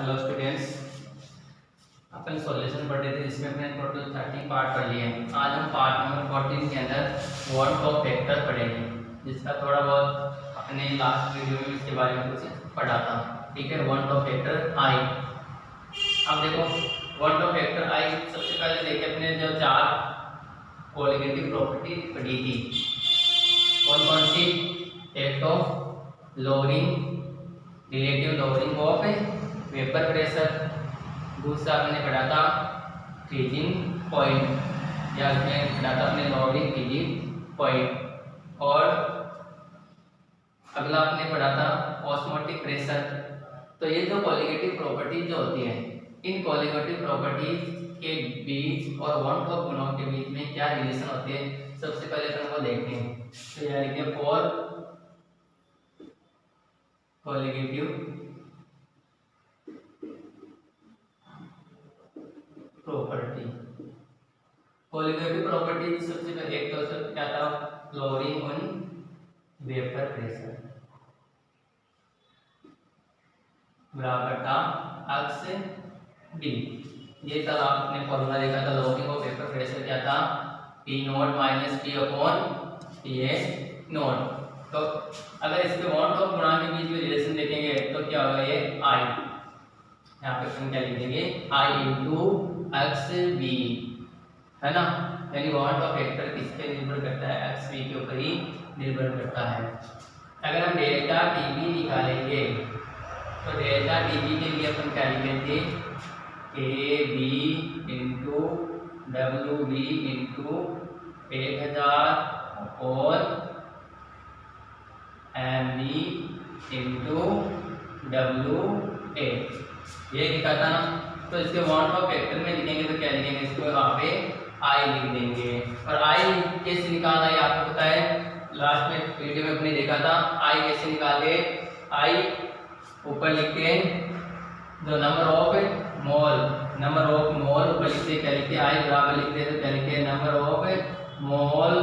Hello students, अपन solution पढ़ रहे थे जिसमें अपने टोटल 30 पार्ट पढ़ लिए हैं। आज हम पार्ट नंबर 14 के अंदर वन टॉप वेक्टर पढ़ेंगे, जिसका थोड़ा बहुत अपने लास्ट वीडियो में इसके बारे में कुछ पढ़ा था। ठीक है, वन टॉप वेक्टर आई। अब देखो वन टॉप वेक्टर आई, सबसे पहले देखे अपने जो चार कोलिगेटिव प्रॉपर्टी पढ़ी थी, कौन कौन सी? एक तो lowering, relative lowering of vapour pressure, दूसरा आपने पढ़ा था फ्रीजिंग पॉइंट या उसमें पढ़ा था अपने लोअरिंग फ्रीजिंग पॉइंट, और अगला आपने पढ़ा था ऑस्मोटिक प्रेशर। तो ये जो कोलिगेटिव प्रॉपर्टीज जो होती है, इन कोलिगेटिव प्रॉपर्टीज के बीच और वन टॉप गुणों के बीच में क्या रिलेशन होते हैं, सबसे पहले अपन वो देखते हैं। तो यानी कि for colligative property, colligative property सबसे पहले एक तो क्या था, फ्लोरिंग ऑन वेपर प्रेशर बराबर था अक्स डी। ये था आपने फॉर्मूला देखा था, लोअरिंग ऑफ वेपर प्रेशर क्या था, P not minus T upon P A not. तो अगर इसके वन टॉप गुणांक के बीच में रिलेशन देखेंगे तो क्या होगा, ये आई, यहाँ पे अपन क्या लिखेंगे, आई इंटू एक्स बी, है ना। यानी वन टॉप वेक्टर किस पे निर्भर करता है, एक्स बी के ऊपर ही निर्भर करता है। अगर हम डेल्टा टी बी निकालेंगे तो डेल्टा टी बी के लिए अपन क्या लिखेंगे, A B into W B into 1000 और M B into W A, ये लिखा था ना। तो इसके वन टॉप वेक्टर में लिखेंगे तो क्या लिखेंगे, इसको यहाँ पे आई लिख देंगे। और आई कैसे निकालना है आपको पता है, लास्ट में वीडियो में अपने देखा था। आई कैसे निकाले, आई ऊपर लिखते हैं जो नंबर ऑफ मोल ऊपर लिखते क्या लिखते, आई बराबर लिखते तो क्या लिखते, number of mole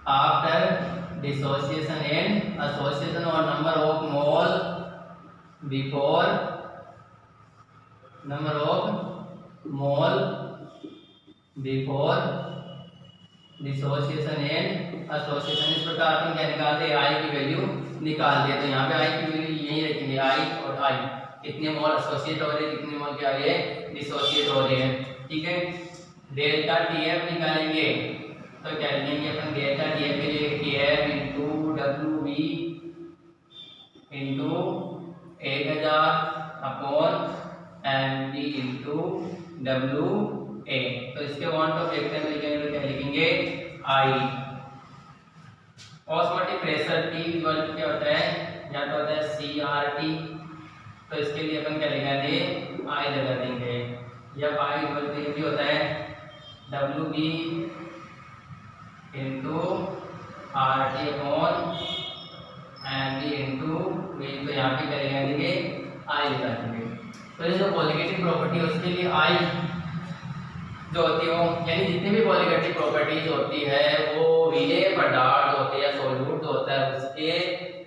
after dissociation and association, और number of mole before dissociation and association. इस प्रकार अपन क्या निकालते हैं, आई की वैल्यू निकाल दिया। तो यहाँ पे आई की वैल्यू यही रखेंगे, आई और आई, कितने मोल एसोसिएट हो रहे हैं, कितने मोल क्या है डिसोसिएट हो रहे हैं। ठीक है, डेल्टा टीएफ निकालेंगे तो क्या लिखेंगे अपन, डेल्टा टीएफ के लिए TF into W B into 1000 upon M D into W A. तो इसके वन टॉप वेक्टर में लिखेंगे तो क्या लिखेंगे, I. Osmotic pressure T equal to क्या होता है, या तो होता है सी आर टी। तो इसके लिए अपन क्या लगाएंगे, आई लगा देंगे। जब आई इक्वल टू होता है W B into R T upon M D into V, तो यहाँ पे क्या लगा देंगे, आई लगा देंगे। तो ये जो कोलिगेटिव प्रॉपर्टी है उसके लिए आई जो होती है, यानी जितनी भी कोलिगेटिव प्रॉपर्टीज होती है वो विलेय पदार्थ होते हैं या सॉल्यूट जो होता है उसके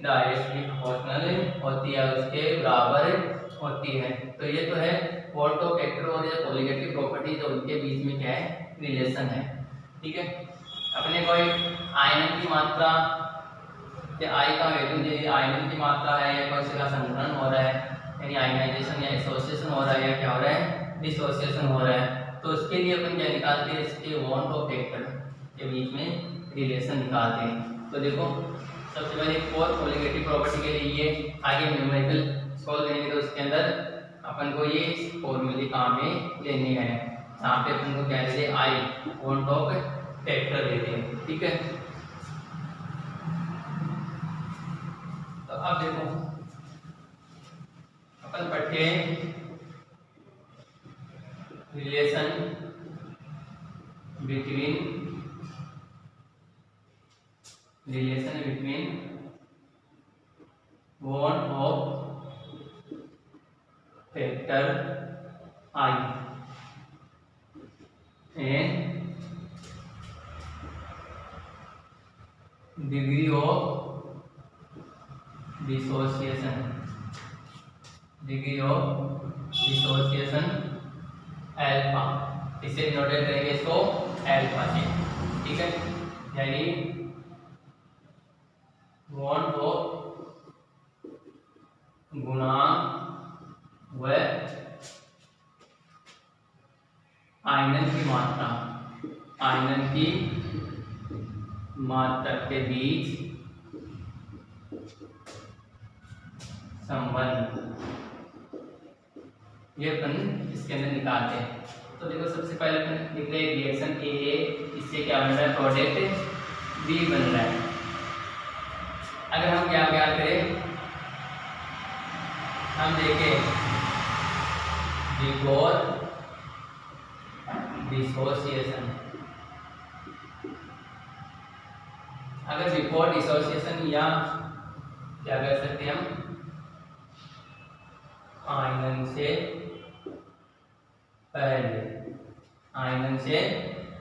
डायरेक्टली प्रोपोर्शनल होती है, उसके बराबर होती है। तो ये तो है वन टॉप वेक्टर और ये कोलिगेटिव प्रॉपर्टीज उनके बीच में क्या है, रिलेशन है। ठीक है, अपने कोई आयनन की मात्रा या आई का वैल्यू दे, आयनन की मात्रा है या कोई इसका संघनन हो रहा है, यानी आयनाइजेशन या एसोसिएशन हो रहा है या क्या हो रहा है, डिसोसिएशन हो रहा है, तो उसके लिए अपन क्या निकालते हैं, इसके वन टॉप वेक्टर के बीच में रिलेशन निकालते हैं। तो देखो सबसे पहले फोर कोलिगेटिव प्रॉपर्टी के लिए ये आगे न्यूमेरिकल सॉल्व करेंगे तो उसके अंदर अपन को ये फॉर्मूले काम में लेने हैं, जहाँ पे अपन को क्या देते हैं, आई वन टॉप वेक्टर देते हैं। ठीक है, तो अब देखो अपन पढ़ते हैं relation between one of vector I and degree of dissociation, degree of dissociation alpha, इसे नोटेट करेंगे इसको अल्फा से, ठीक है। यानी बॉन्ड ऑफ गुणांक व आयनन की मात्रा, आयनन की मात्रा के बीच संबंध, ये अपन इसके अंदर निकालते हैं। तो देखो सबसे पहले अपन लिख रहे हैं रिएक्शन ए, इससे क्या बन रहा है, प्रोडक्ट बी बन रहा है। अगर हम क्या क्या करें, हम देखें बिफोर डिसोसिएशन, अगर बिफोर डिसोसिएशन या क्या कर सकते हैं हम, आयनन से पहले, आयनन से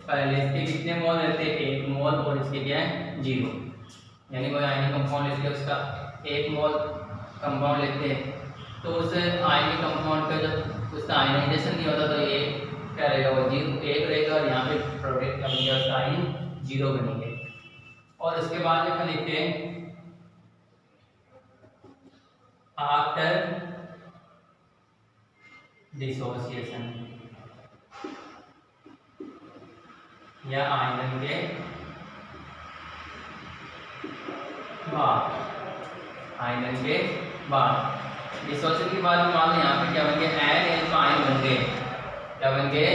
पहले इसके कितने मोल रहते हैं, 1 मोल, और इसके क्या है 0, यानी कोई आयनिक कंपाउंड लेते हैं उसका 1 मोल कंपाउंड लेते हैं, तो उस आयनिक कंपाउंड का जब उसका आयनाइजेशन नहीं होता तो ये क्या रहेगा, वो 1 रहेगा, और यहाँ पे प्रोडक्ट का बनेगा उसका आयन 0 बनेंगे। और उसके बाद में लिखते हैं आफ्टर डिसोसिएशन, या आयनन के बाद, आयनन के बाद डिसोसिएशन के बाद मान लो यहाँ पे क्या बन गए, एन अल्फा आयन बन गए, क्या बन गए,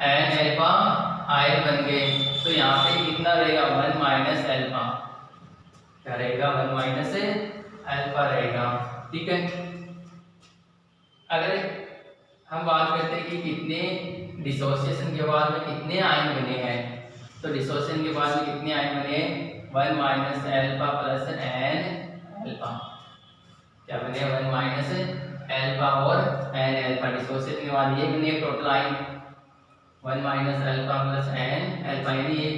एन अल्फा आयन बन गए। तो यहाँ पे कितना रहेगा, 1 माइनस अल्फा, क्या रहेगा, 1 माइनस अल्फा रहेगा, ठीक है। अगर हम बात करते हैं कि कितने डिसोसिएशन के बाद में कितने आयन बने हैं, तो डिसोसिएशन के बाद में कितने आयन बने, 1 minus alpha plus N alpha, क्या बने, 1 माइनस अल्फा और एन अल्फा। डिसोसिएशन के बाद ये बने total ion 1 minus alpha plus N alpha, यानी ये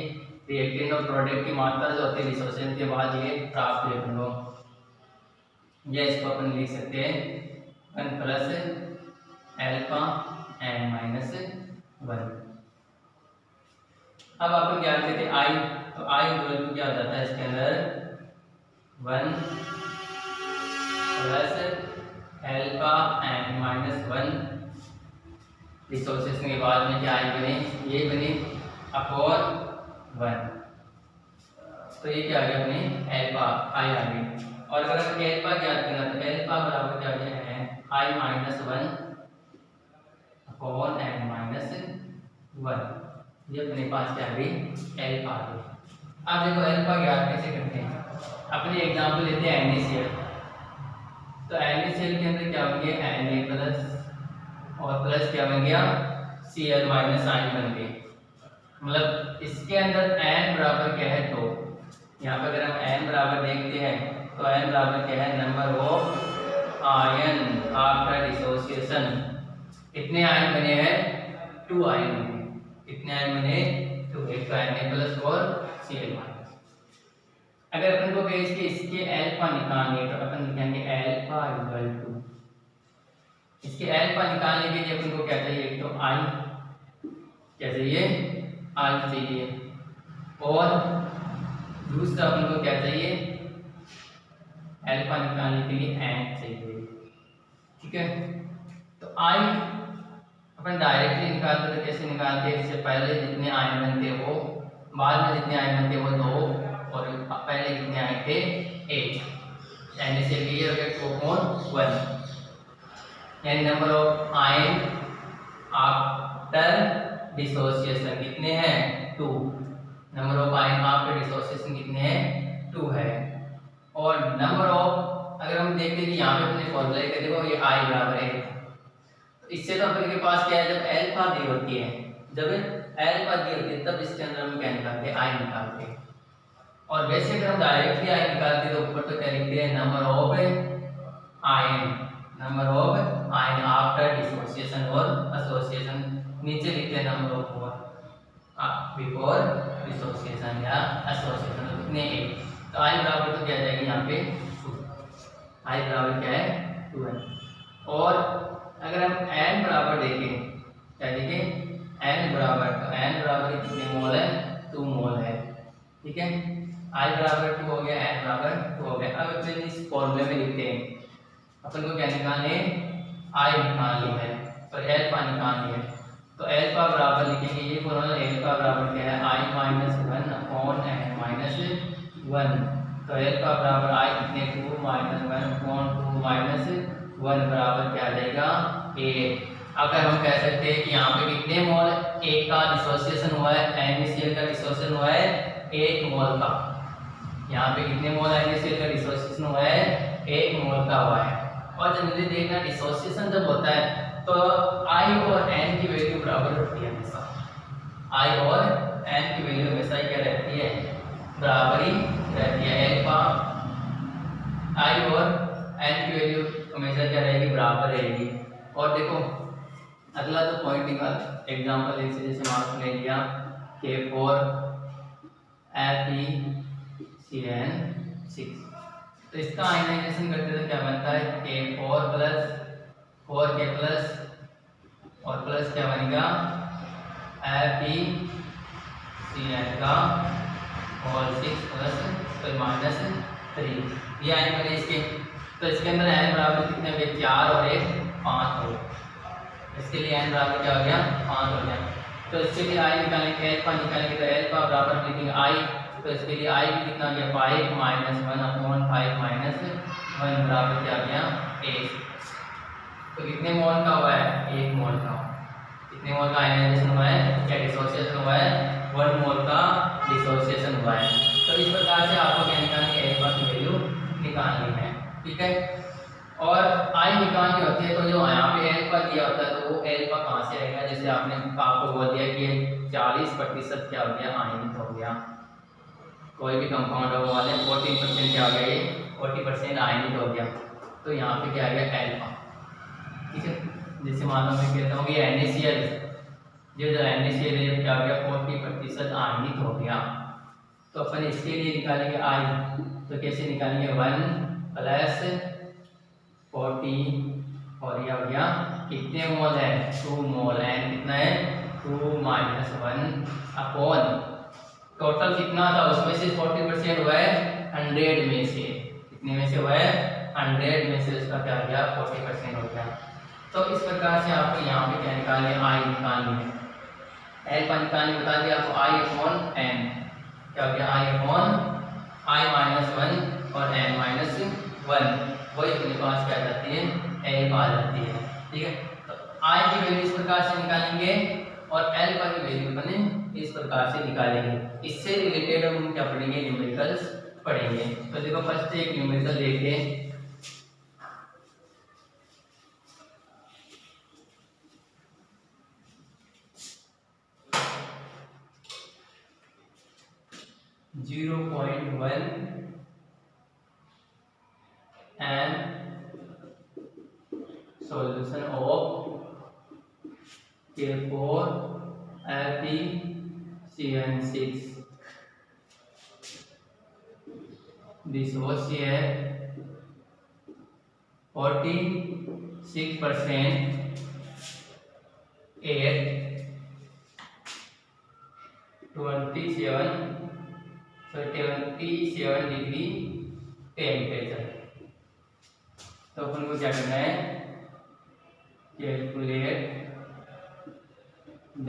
रिएक्टेंट और प्रोडक्ट की मात्रा जो होती है डिसोसिएशन के बाद ये प्राप्त हुए अपन को, या इसको अपन लिख सकते हैं 1 प्लस अल्फा एन माइनस 1। अब अपन क्या कहते हैं आई, तो आई इक्वल टू क्या हो जाता है इसके अंदर 1 plus alpha N minus 1, dissociation के बाद में क्या आई बने, ये बने अपॉन 1, तो ये क्या आ गया अपने अल्फा आई आ गई। और अगर हमें अल्फा ज्ञात करना तो अल्फा बराबर क्या हो जाए, आई माइनस 1 अपॉन एन माइनस 1, ये अपने पास क्या आ गई, अल्फा आ गई। अब देखो अल्फा ज्ञात कैसे करते हैं, अपने एग्जांपल लेते हैं NaCl, तो NaCl के अंदर क्या बन गया, Na प्लस और प्लस क्या बन गया, Cl माइनस आयन बन गए, मतलब इसके अंदर n बराबर क्या है 2। यहाँ पर अगर हम n बराबर देखते हैं तो n बराबर क्या है, number of ion after dissociation, कितने आयन बने हैं, 2 आयन बने, कितने आयन बने, 2, एक तो Na प्लस और Cl माइनस। अगर अपन को कहे इसके अल्फा निकालने तो अपन लिखेंगे अल्फा इक्वल टू, इसके अल्फा निकालने के लिए अपन को क्या चाहिए, एक तो आई, क्या चाहिए, आई चाहिए, और दूसरा अपन को क्या चाहिए, अल्फा निकालने के लिए एन चाहिए, ठीक है। तो आई अपन डायरेक्टली निकालते तो कैसे निकालते हैं, इससे पहले जितने आयन बनते वो, बाद में जितने आयन बनते वो 2, और पहले कितने आए थे 8, यानी से क्लियर हो गया 2.1, यानी number of ion after dissociation कितने हैं, 2, number of ion after dissociation कितने हैं, 2 है। और नंबर ऑफ, अगर हम देखते हैं कि यहाँ पे अपने फॉर्मूला के देखो ये आई बराबर है, तो इससे तो अपने के पास क्या है, जब अल्फा दी होती है, जब अल्फा दी होती है तब इसके अंदर हम क्या निकालते हैं, आई निकालते हैं। और वैसे अगर हम डायरेक्टली आई निकालते हैं तो ऊपर तो क्या लिखते हैं, number of ion, number of ion after dissociation और एसोसिएशन, नीचे लिखते हैं नंबर ऑफ बिफोर डिसोसिएशन या एसोसिएशन, कितने 8, तो आई बराबर तो क्या जाएगी यहाँ पे 2। आई बराबर क्या है 2 है। और अगर हम n बराबर देखें, क्या देखें n बराबर, तो n बराबर कितने मोल है 2 मोल है, ठीक है। आई बराबर 2 हो गया, n बराबर 2 हो गया। अब अपन इस फॉर्मूले में लिखते हैं, अपन को क्या निकालने, आई निकालनी है और एल्फा निकालनी है। तो एल्फा बराबर लिखेंगे, ये फॉर्मूला एल्फा बराबर क्या है आई माइनस 1 अपॉन n माइनस 1। तो एल्फा बराबर आई कितने 2 माइनस 1 अपॉन 2 माइनस 1 बराबर क्या आ जाएगा 8। अगर हम कह सकते हैं कि यहाँ पे कितने मोल, एक का डिसोसिएशन हुआ है, NaCl का डिसोसिएशन हुआ है 1 मोल का। यहाँ पे कितने मोल NaCl का डिसोसिएशन हुआ है 1 मोल का हुआ है। और जनरली देखना डिसोसिएशन जब होता है तो I और N की वैल्यू बराबर होती है हमेशा। I और N की वैल्यू हमेशा क्या रहती है, बराबर ही रहती है। एल्फा I और N की वैल्यू हमेशा क्या रहेगी, बराबर रहेगी। और देखो अगला जो पॉइंट निकाल, एग्जांपल एक से जैसे मार्क्स ले लिया K4 FeCN6, तो इसका आयनाइजेशन करते तो क्या बनता है K4 प्लस 4K प्लस और प्लस क्या बनेगा FeCN का और 6 प्लस फिर माइनस 3, ये आयन बने इसके। तो इसके अंदर n बराबर कितने हो गए 4 और 1 5 हो, इसके लिए n बराबर क्या हो गया 5 हो गया। तो इसके लिए i निकालेंगे, एल्फा निकालेंगे, तो एल्फा बराबर लिखेंगे i, तो इसके लिए i भी कितना गया 5 माइनस 1 अपॉन 5 माइनस 1 बराबर क्या गया 8। तो कितने मोल का हुआ है 1 मोल का। कितने मोल का आयनाइजेशन हुआ है, क्या डिसोसिएशन हुआ है 1 मोल का डिसोसिएशन हुआ है। तो इस प्रकार से आपको क्या निकालनी है, एल्फा की वैल्यू निकालनी है, ठीक है। और आई निकालनी होती है तो जो यहाँ पे एल्फा दिया होता है तो वो एल्फा कहाँ से आएगा, जैसे आपने आपको बोल दिया कि 40% क्या हो गया आयनिक हो गया, कोई भी कंपाउंड हो वाले 14% क्या हो गया, ये 40% आयनिक हो गया। तो यहाँ पे क्या आ गया एल्फा, ठीक है। जैसे मान लो मैं कहता हूँ कि NaCl, जो NaCl है क्या हो गया 40% आयनिक हो गया। तो अपन इसके लिए निकालेंगे आई, तो कैसे निकालेंगे 1 प्लस 40 और यह हो गया कितने मोल है 2 मोल है, कितना है 2 माइनस 1 अपॉन टोटल कितना था उसमें से 40% हुआ है 100 में से, कितने में से हुआ है 100 में से उसका क्या हो गया 40% हो गया। तो इस प्रकार से आपको यहाँ पे क्या निकालनी है आई निकालनी है, एल्फा निकालनी बता दिया आपको आई अपॉन एन, क्या हो गया आई अपॉन आई माइनस 1 और एन माइनस 1, वही अपने पास क्या जाती है एल्फा आ जाती है, ठीक है। तो आई की वैल्यू इस प्रकार से निकालेंगे और एल्फा की वैल्यू बने इस प्रकार से निकालेंगे। इससे रिलेटेड हम क्या पढ़ेंगे न्यूमेरिकल्स पढ़ेंगे। तो देखो फर्स्ट एक न्यूमेरिकल देखते हैं, and solution of K4 FeCN6 dissociate 46% 8 27 degree temperature. तो अपन को क्या करना है calculate the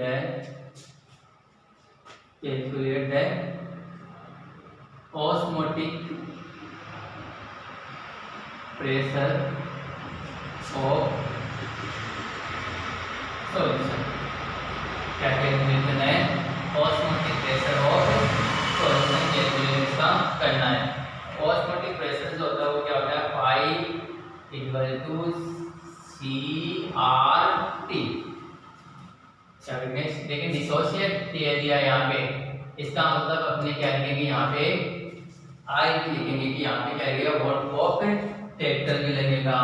osmotic pressure of solution. क्या कैलकुलेशन है osmotic pressure of solution calculate का करना है। ऑस्मोटिक प्रेशर जो होता है वो क्या होता है पाई इक्वल टू CRT। देखिए डिसोशिएट दिया यहाँ पे, इसका मतलब अपने क्या लिखेंगे यहाँ पे आई भी लिखेंगे कि यहाँ पे क्या लगेगा वर्ड ऑफ टेक्टर भी लगेगा।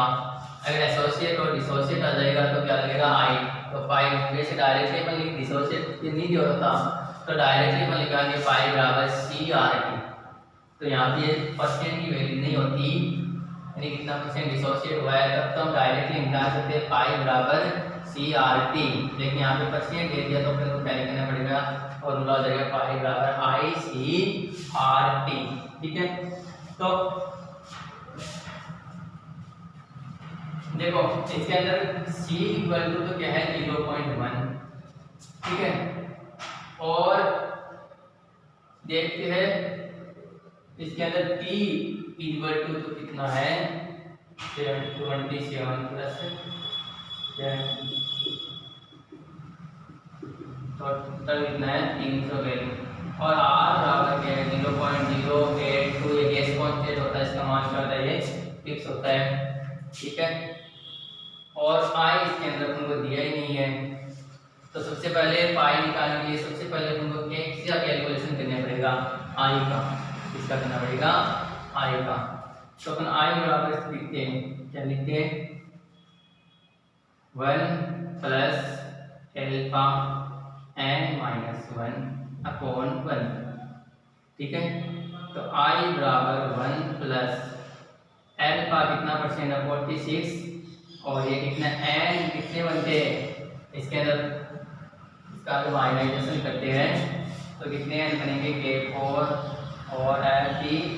अगर एसोसिएट और डिसोशिएट आ जाएगा तो क्या लगेगा आई। तो पाई से डायरेक्टली अपन डिसोशिएट नहीं दिया होता तो डायरेक्टली अपन लिखेंगे पाई बराबर CRT। तो यहाँ पे परसेंट की वैल्यू नहीं होती, यानी कितना परसेंट डिसोशिएट हुआ है, तब तो हम डायरेक्टली निकाल सकते हैं पाई बराबर CRT, लेकिन यहाँ पे परसेंट दे दिया तो अपने को कैरी करना पड़ेगा, फॉर्मूला हो जाएगा पाई बराबर ICRT। ठीक है, तो देखो इसके अंदर C इक्वल टू तो क्या है 0.1, ठीक है, और देखते हैं इसके अंदर T इक्वल टू तो कितना है 27 प्लस टोटल कितना है 300 वैल्यू, और R बराबर क्या है 0.082, ये गैस कांस्टेंट होता है, इसका मान क्या होता है ये फिक्स होता है। ठीक है, और I इसके अंदर तुमको दिया ही नहीं है, तो सबसे पहले पाई निकालने के लिए सबसे पहले तुमको क्या कैलकुलेशन करना पड़ेगा I का, इसका करना पड़ेगा I का। तो अपन I बराबर लिखते हैं, क्या लिखते हैं 1 plus alpha n minus 1 upon 1। ठीक है, तो I बराबर 1 प्लस एल्फा कितना परसेंट है 46, और ये कितना n कितने बनते हैं इसके अंदर, इसका जो माइनाइजेशन करते हैं तो कितने n बनेंगे K4 और FeCl6,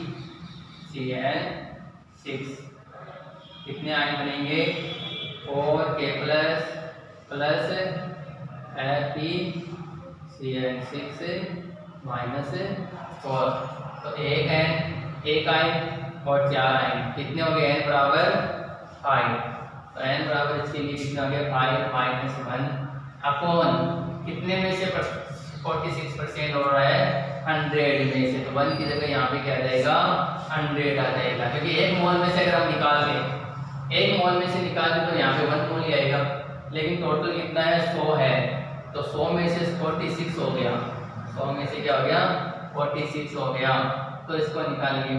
कितने आयन बनेंगे 4K प्लस FeCl6 माइनस 4, तो एक आयन और 4 आयन, कितने हो गए n बराबर 5, तो n बराबर इसके लिए कितना हो गया 5 माइनस 1 अपॉन कितने में से 46% हो रहा है 100 में से, तो 1 की जगह यहाँ पे क्या आ जाएगा 100 आ जाएगा, क्योंकि एक मोल में से अगर हम निकाल दें, एक मोल में से निकाल दें तो यहाँ पे 1 मोल ही आएगा, लेकिन टोटल कितना है 100 है, तो 100 में से 46 हो गया, 100 में से क्या हो गया 46 हो गया, तो इसको निकालिए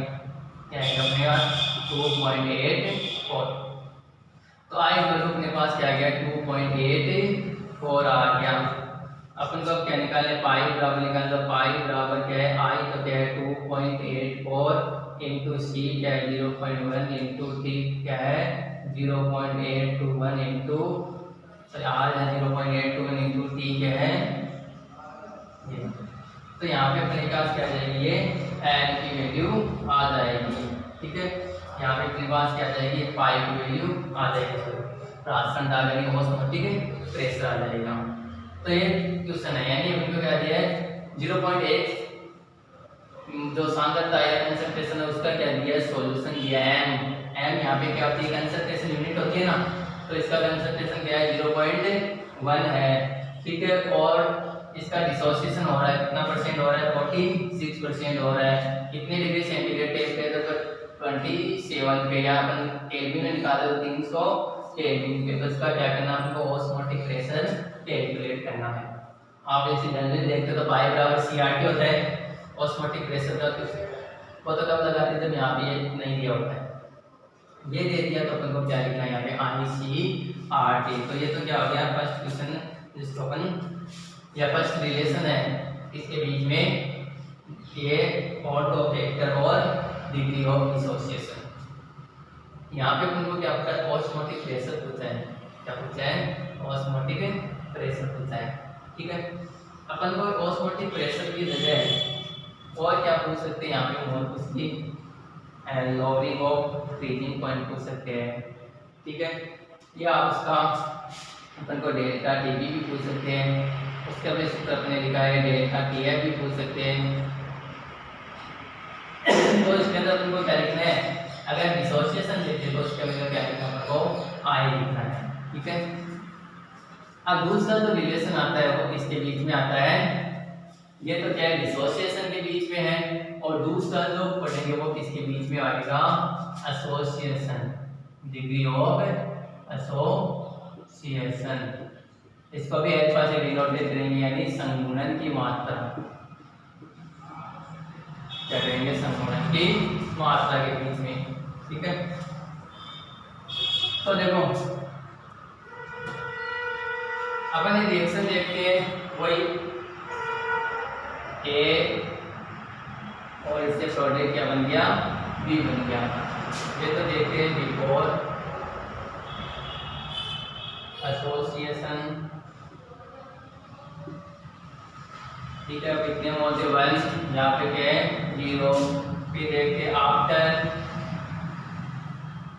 क्या है 2.84, तो I अपने पास क्या आ गया 2.84 आ गया। अपन को क्या निकाले पाई बराबर निकाल, तो पाई बराबर क्या है I तो क्या है 2.84 इंटू C क्या है 0.1 इंटू T क्या है 0.821 इंटू R है 0.821 इंटू T क्या है ये, तो यहाँ पे अपने पास क्या आ जाएगी ये n की वैल्यू आ जाएगी। ठीक है, यहाँ पे अपने पास क्या आ जाएगी पाई की वैल्यू आ जाएगी, राशन डालेंगे ऑस्मोटिक प्रेशर आ जाएगा। तो ये क्वेश्चन है, यानी उनको क्या दिया है 0.1 जो सांद्रता है कंसंट्रेशन है उसका क्या दिया है सॉल्यूशन दिया है m यहाँ पे क्या होती है कंसंट्रेशन यूनिट होती है ना, तो इसका कंसंट्रेशन क्या है 0.1 है। ठीक है, और इसका डिसोसिएशन हो रहा है कितना परसेंट हो रहा है 46% हो रहा है, कितने डिग्री सेंटीग्रेड टेम्परेचर 27 पे, या अपन केल्विन में निकाले तो 300 केल्विन पे, तो इसका क्या करना है हमको ऑस्मोटिक प्रेशर कैलकुलेट करना है। आप इसे जनरली देखते तो पाई बराबर CRT होता है, ऑस्मोटिक प्रेशर का वो तो कब लगाते हैं जब यहाँ पे ये नहीं दिया होता है, ये दे दिया तो अपन को क्या लिखना है यहाँ पे ICRT। तो ये तो क्या हो गया फर्स्ट क्वेश्चन, जिसको अपन या फर्स्ट रिलेशन है इसके बीच में ये ऑटो फैक्टर और डिग्री ऑफ डिसोसिएशन। यहाँ पे अपन को क्या पूछा है ऑस्मोटिक प्रेशर पूछा है, क्या पूछा है ऑस्मोटिक प्रेशर पूछा है। ठीक है, अपन को ऑस्मोटिक प्रेशर की जगह और क्या पूछ सकते हैं, यहाँ पे मोल पूछती लोअरिंग ऑफ फ्रीजिंग पॉइंट पूछ सकते हैं। ठीक है, या उसका अपन को डेल्टा टीबी भी पूछ सकते हैं, उसका भी सूत्र अपने लिखा है डेल्टा टीएफ भी पूछ सकते हैं। तो इसके अंदर अपन को क्या लिखना है, अगर डिसोसिएशन देते तो उसके अंदर क्या लिखना है आपको आई लिखना है। ठीक है, अब दूसरा जो रिलेशन आता है वो इसके बीच में आता है, ये तो क्या है डिसोसिएशन के बीच में है, और दूसरा जो पढ़ेंगे वो किसके बीच में आएगा एसोसिएशन, डिग्री ऑफ एसोसिएशन। इसको भी अल्फा से डिनोट करेंगे, यानी संगुणन की मात्रा, क्या करेंगे संगुणन की मात्रा के बीच में। ठीक है, तो देखो अपन ये रिएक्शन देखते हैं, वही A और इससे प्रोडक्ट क्या बन गया B बन गया। ये तो देखते हैं बिफोर एसोसिएशन, ठीक है। कितने मोल थे 1, यहाँ पे क्या है 0। फिर देखते हैं आफ्टर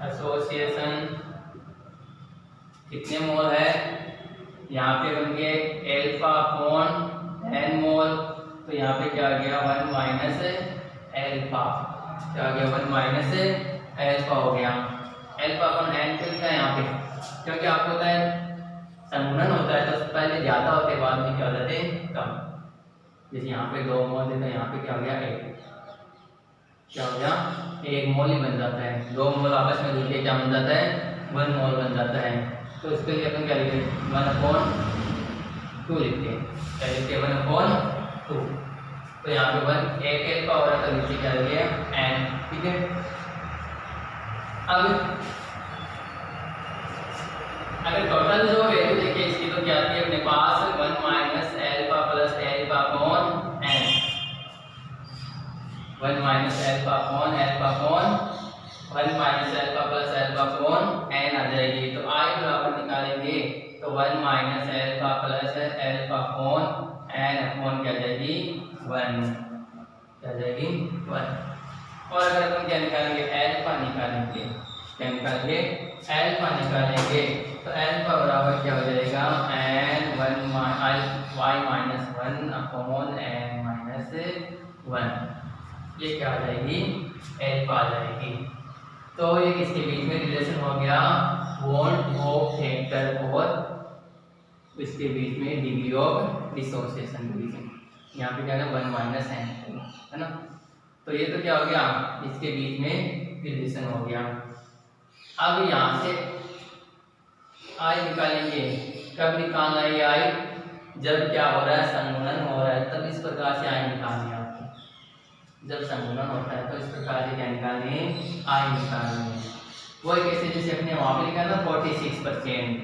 एसोसिएशन कितने मोल है, यहाँ पे बन गए एल्फा अपॉन एन मोल, तो यहाँ पे क्या आ गया 1 माइनस एल्फा, क्या आ गया 1 माइनस एल्फा हो गया। एल्फा अपॉन एन क्यों लिखा है यहाँ पे, क्योंकि आपको पता है संगुणन होता है तो पहले ज़्यादा होते बाद में क्या हो जाते हैं कम। जैसे यहाँ पे 2 मोल है तो यहाँ पे क्या हो गया 1, क्या हो गया 1 मोल ही बन जाता है। 2 मोल आपस में जुड़ के क्या बन जाता है 1 मोल बन जाता है। तो इसके लिए अपन क्या लिखते हैं 1/2 लिखते हैं, क्या लिखते हैं 1/2। तो यहाँ पे 1 एक एल्फा हो रहा है तो नीचे क्या लिखे एन, ठीक है। अब अगर टोटल जो वैल्यू देखिए इसकी तो क्या आती है अपने पास 1 minus alpha plus alpha upon n, 1 minus alpha upon alpha upon 1 minus alpha plus alpha upon n आ जाएगी। तो आई बराबर निकालेंगे तो 1 minus alpha plus alpha upon n upon क्या जाएगी 1, क्या जाएगी 1। और अगर अपन क्या निकालेंगे एल्फा निकालेंगे, क्या निकालेंगे एल्फा निकालेंगे तो एल्फा बराबर क्या हो जाएगा N 1 Y minus 1 upon N minus 1, ये क्या आ जाएगी एल्फा आ जाएगी। तो ये किसके बीच में रिलेशन हो गया बॉन्ड ऑफ फैक्टर और इसके बीच में डिग्री ऑफ डिसोसिएशन के बीच में, यहाँ पे क्या है 1 माइनस एन है ना। तो ये तो क्या हो गया इसके बीच में रिलेशन हो गया। अब यहाँ से आई निकालेंगे, कब निकालना है आई जब क्या हो रहा है संगुणन हो रहा है, तब इस प्रकार से आई निकालनी है आपको। जब संगुणन होता है तो इस प्रकार से क्या निकालनी है आई निकालनी है। वो कैसे जैसे अपने वहाँ पे लिखा था 46%,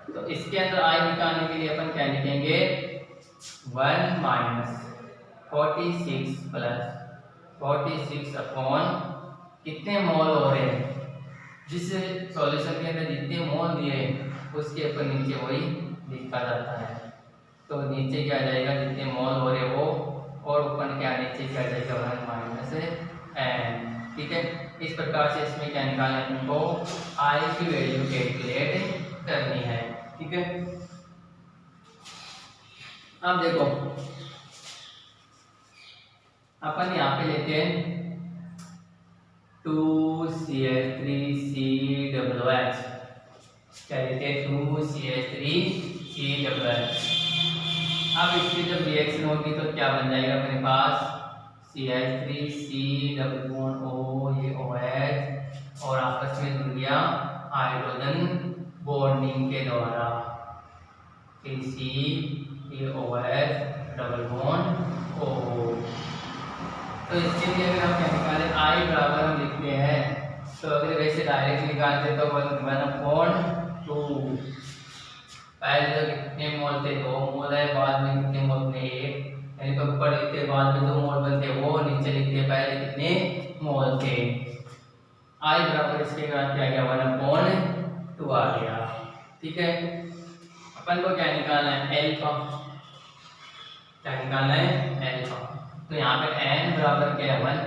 तो इसके अंदर आई निकालने के लिए अपन क्या लिखेंगे 1 माइनस 46 प्लस 46 अपॉन कितने मोल हो रहे हैं, जिस सॉल्यूशन के अंदर जितने मोल दिए उसके ऊपर नीचे वही लिखा जाता है। तो नीचे क्या जाएगा जितने मोल हो रहे वो, और ऊपर क्या नीचे क्या जाएगा 1 माइनस एन, ठीक है। इस प्रकार से इसमें क्या निकालना है तुमको आई की वैल्यू कैलकुलेट करनी है, ठीक है। अब देखो अपन यहाँ पे लेते हैं 2CH3COOH, क्या लेते हैं 2CH3COOH। अब इसकी जब रिएक्शन होगी तो क्या बन जाएगा अपने पास CH3COO, ये OH और आपस में जुड़ गया हाइड्रोजन बॉन्डिंग के द्वारा, फिर COOH डबल बॉन्ड O। तो इसके लिए अगर हम क्या निकालें आई बराबर हम लिखते हैं, तो अगर वैसे डायरेक्ट निकालते तो 1/2, पहले तो कितने मोल थे 2 मोल है, बाद में कितने मोल थे 1, यानी तो ऊपर लिखते बाद में 2 मोल बनते वो, नीचे लिखते पहले कितने मोल थे। आई बराबर इसके बाद क्या गया 1/2 आ गया, ठीक है। अपन को क्या निकालना है एल्फा, क्या निकालना है एल्फा। तो यहाँ पे n बराबर क्या है 1,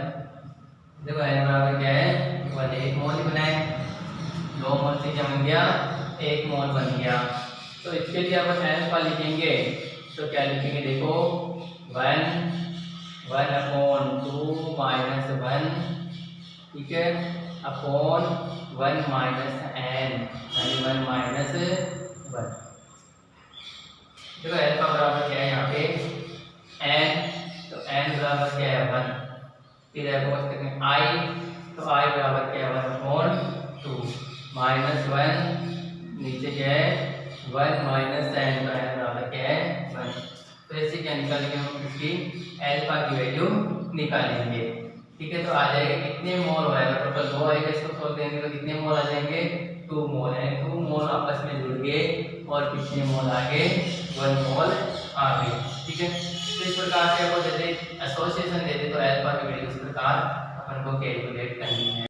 देखो n बराबर क्या है 1, 1 मोल ही बनाए, 2 मोल से क्या बन गया 1 मोल बन गया। तो इसके लिए अपन एल्फा लिखेंगे तो क्या लिखेंगे देखो 1/2 माइनस 1, ठीक है, अपॉन 1 माइनस n यानी 1 माइनस 1। देखो एल्फा बराबर क्या है यहाँ पे n, तो n बराबर क्या है 1, फिर आई, तो आई बराबर क्या है 1/2 माइनस 1, नीचे क्या है 1 माइनस n, तो n बराबर क्या है 1। तो ऐसे क्या निकालेंगे हम इसकी एल्फा की वैल्यू निकालेंगे, ठीक है। तो आ जाएगा कितने मोल हो जाएगा टोटल 2 आएगा, इसको सोल्व करेंगे तो कितने मोल आ जाएंगे 2 मोल है, 2 मोल आपस में जुड़ गए और कितने मोल आगे 1 मोल आ गए, ठीक है। तो इस प्रकार से आपको जैसे एसोसिएशन देते तो एल्फा की वैल्यू इस प्रकार अपन को कैलकुलेट करनी है।